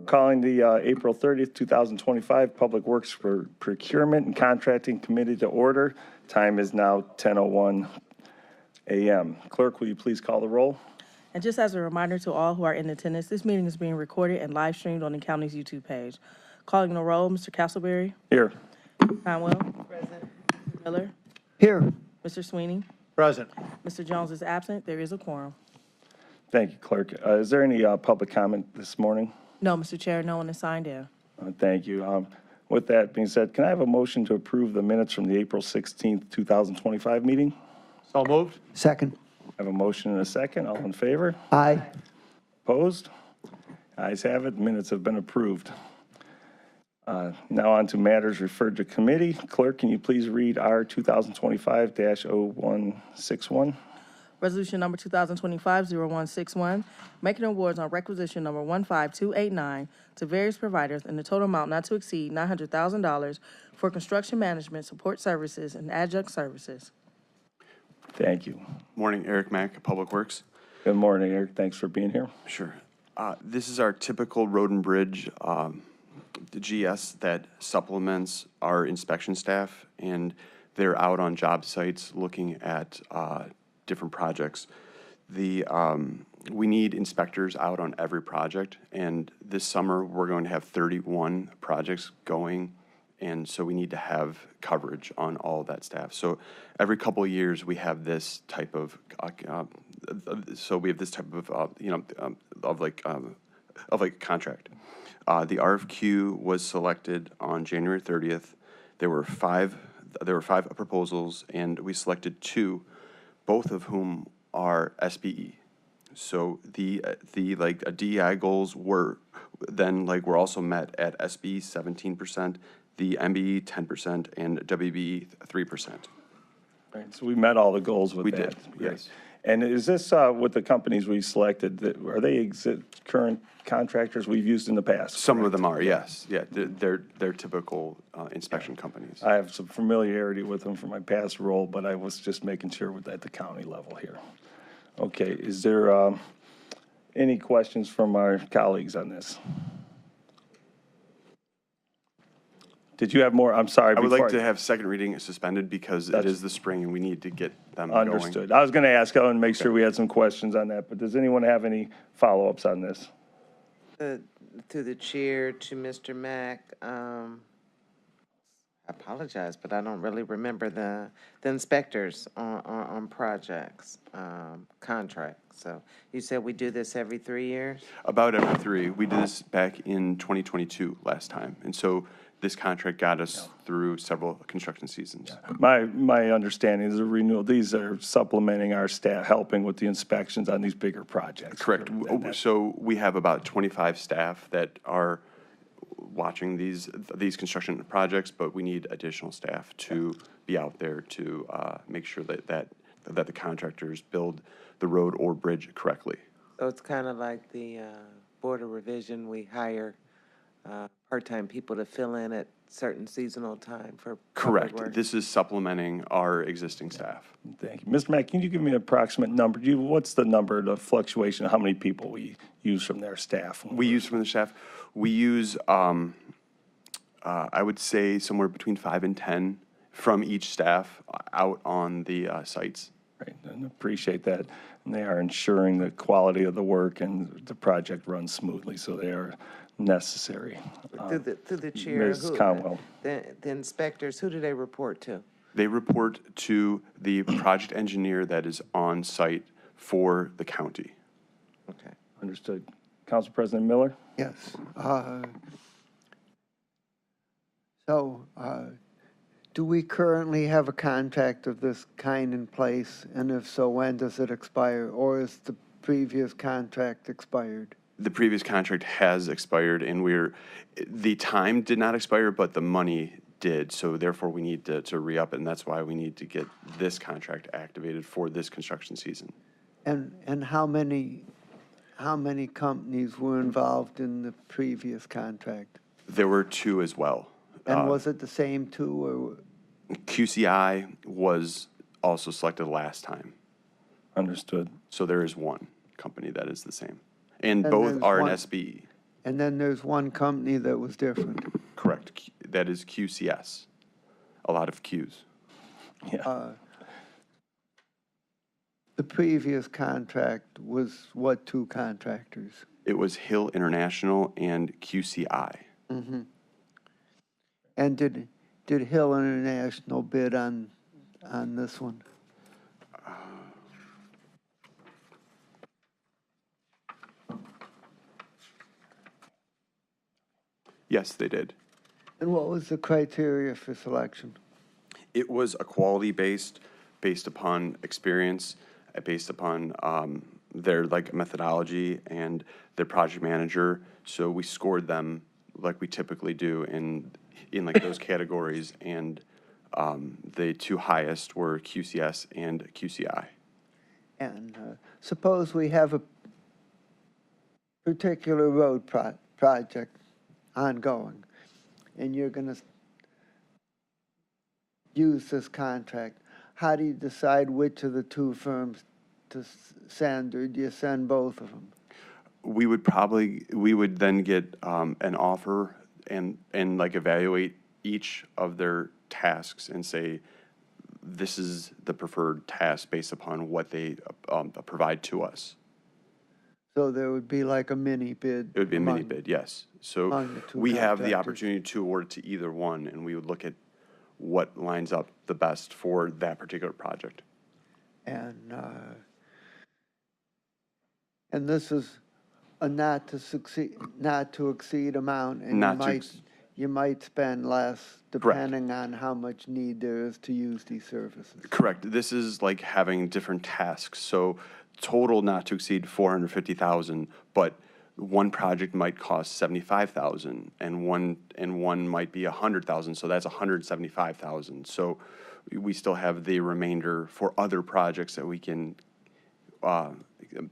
calling the April 30th, 2025 Public Works for Procurement and Contracting Committee to order. Time is now 10:01 a.m. Clerk, will you please call the roll? And just as a reminder to all who are in attendance, this meeting is being recorded and live streamed on the county's YouTube page. Calling the roll, Mr. Castleberry. Here. Conwell. Present. Mr. Miller. Here. Mr. Sweeney. Present. Mr. Jones is absent. There is a quorum. Thank you, Clerk. Is there any public comment this morning? No, Mr. Chair, no one is signed in. Thank you. With that being said, can I have a motion to approve the minutes from the April 16th, 2025 meeting? So moved. Second. I have a motion and a second. All in favor? Aye. Opposed? Ayes have it. Minutes have been approved. Now on to matters referred to committee. Clerk, can you please read R 2025-0161? Resolution number 2025-0161, making awards on requisition number 15289 to various providers in the total amount not to exceed $900,000 for construction management, support services, and adjunct services. Thank you. Morning, Eric Mack, Public Works. Good morning, Eric. Thanks for being here. Sure. This is our typical road and bridge the GS that supplements our inspection staff, and they're out on job sites looking at different projects. We need inspectors out on every project, and this summer we're going to have 31 projects going, and so we need to have coverage on all of that staff. So every couple of years we have this type of contract. The RFQ was selected on January 30th. There were five proposals, and we selected two, both of whom are SBE. So the DEI goals were also met at SBE 17%, the MBE 10%, and WBE 3%. Right, so we met all the goals with that. We did, yes. And is this with the companies we selected, are they current contractors we've used in the past? Some of them are, yes. Yeah, they're typical inspection companies. I have some familiarity with them from my past role, but I was just making sure at the county level here. Okay, is there any questions from our colleagues on this? Did you have more? I'm sorry. I would like to have second reading suspended because it is the spring and we need to get them going. Understood. I was going to ask, I want to make sure we had some questions on that, but does anyone have any follow-ups on this? To the chair, to Mr. Mack, I apologize, but I don't really remember the inspectors on projects, contracts. So you said we do this every 3 years? About every 3. We did this back in 2022 last time. And so this contract got us through several construction seasons. My understanding is a renewal. These are supplementing our staff, helping with the inspections on these bigger projects. Correct. So we have about 25 staff that are watching these construction projects, but we need additional staff to be out there to make sure that the contractors build the road or bridge correctly. So it's kind of like the Board of Revision, we hire part-time people to fill in at certain seasonal time for correct. Work. This is supplementing our existing staff. Thank you. Mr. Mack, can you give me an approximate number? What's the number, the fluctuation, how many people we use from their staff? We use from the staff. We use, I would say, somewhere between 5 and 10 from each staff out on the sites. Right, and appreciate that. And they are ensuring the quality of the work and the project runs smoothly, so they are necessary. To the chair, Ms. Conwell. The inspectors, who do they report to? They report to the project engineer that is on site for the county. Okay. Understood. Council President Miller? Yes. Do we currently have a contract of this kind in place? And if so, when does it expire? Or is the previous contract expired? The previous contract has expired, and the time did not expire, but the money did. So therefore, we need to re-up it, and that's why we need to get this contract activated for this construction season. And how many companies were involved in the previous contract? There were 2 as well. And was it the same 2 or? QCI was also selected last time. Understood. So there is one company that is the same. And both are an SBE. And then there's one company that was different. Correct. That is QCS. A lot of Qs. Yeah. The previous contract was what two contractors? It was Hill International and QCI. And did Hill International bid on this one? Yes, they did. And what was the criteria for selection? It was a quality based upon experience, based upon their like methodology and their project manager. So we scored them like we typically do in like those categories, and the two highest were QCS and QCI. And suppose we have a particular road project ongoing, and you're going to use this contract. How do you decide which of the two firms to send, or do you send both of them? We would then get an offer and like evaluate each of their tasks and say, this is the preferred task based upon what they provide to us. So there would be like a mini bid? It would be a mini bid, yes. So among the two we have the contractors. opportunity to award it to either one, and we would look at what lines up the best for that particular project. And this is a not to exceed amount, and you might spend less depending on how much need there is to use these services. Correct. This is like having different tasks. So total not to exceed 450,000, but one project might cost 75,000, and one might be 100,000. So that's 175,000. So we still have the remainder for other projects that we can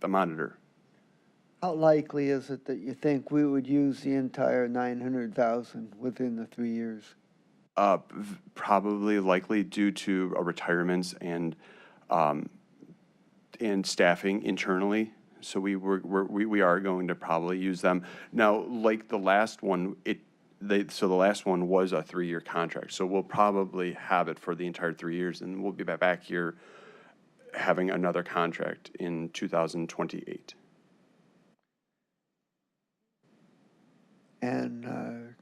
monitor. How likely is it that you think we would use the entire 900,000 within the 3 years? Probably likely due to retirements and staffing internally. So we are going to probably use them. Now, like the last one, the last one was a 3-year contract. So we'll probably have it for the entire 3 years, and we'll be back here having another contract in 2028. And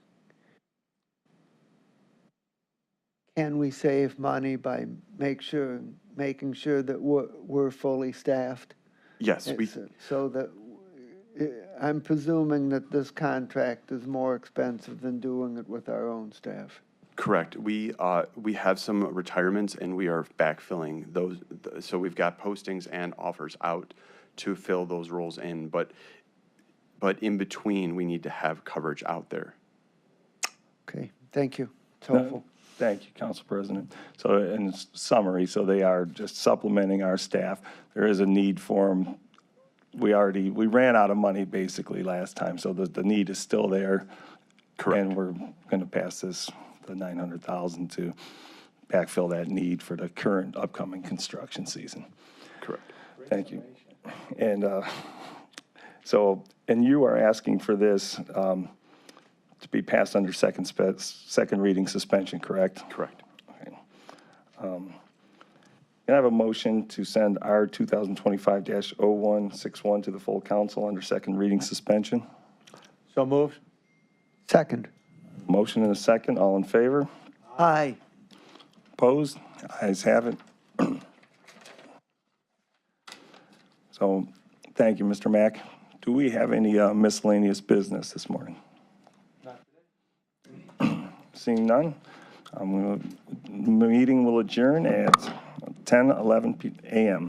can we save money by making sure that we're fully staffed? Yes, So that, I'm presuming that this contract is more expensive than doing it with our own staff. correct. We have some retirements, and we are backfilling those. So we've got postings and offers out to fill those roles in, but in between, we need to have coverage out there. Okay, thank you. It's helpful. Thank you, Council President. So in summary, so they are just supplementing our staff. There is a need for them. We ran out of money basically last time, so the need is still there. Correct. And we're going to pass the 900,000 to backfill that need for the current upcoming construction season. Correct. Thank you. And and you are asking for this to be passed under second reading suspension, correct? Correct. Okay. Can I have a motion to send R 2025-0161 to the full council under second reading suspension? So moved. Second. Motion and a second. All in favor? Aye. Opposed? Ayes have it. So, thank you, Mr. Mack. Do we have any miscellaneous business this morning? Seeing none, the meeting will adjourn at 10:11 a.m.